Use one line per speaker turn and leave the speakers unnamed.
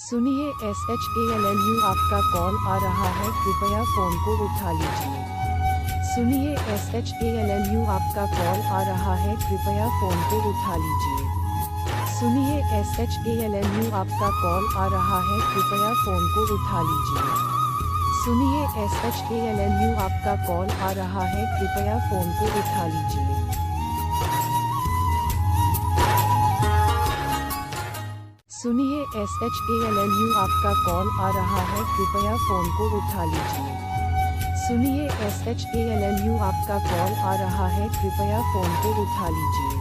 सुनिए SHALLU आपका call आ रहा है, कृपया फ़ोन को उठा लीजिए। सुनिए SHALLU आपका कॉल आ रहा है, कृपया फ़ोन को उठा लीजिए। सुनिए SHALLU आपका कॉल आ रहा है, कृपया फ़ोन को उठा लीजिए। सुनिए SHALLU आपका कॉल आ रहा है, कृपया फ़ोन को उठा लीजिए। सुनिए SHALLU आपका कॉल आ रहा है, कृपया फ़ोन को उठा लीजिए। सुनिए SHALLU आपका कॉल आ रहा है, कृपया फ़ोन को उठा लीजिए।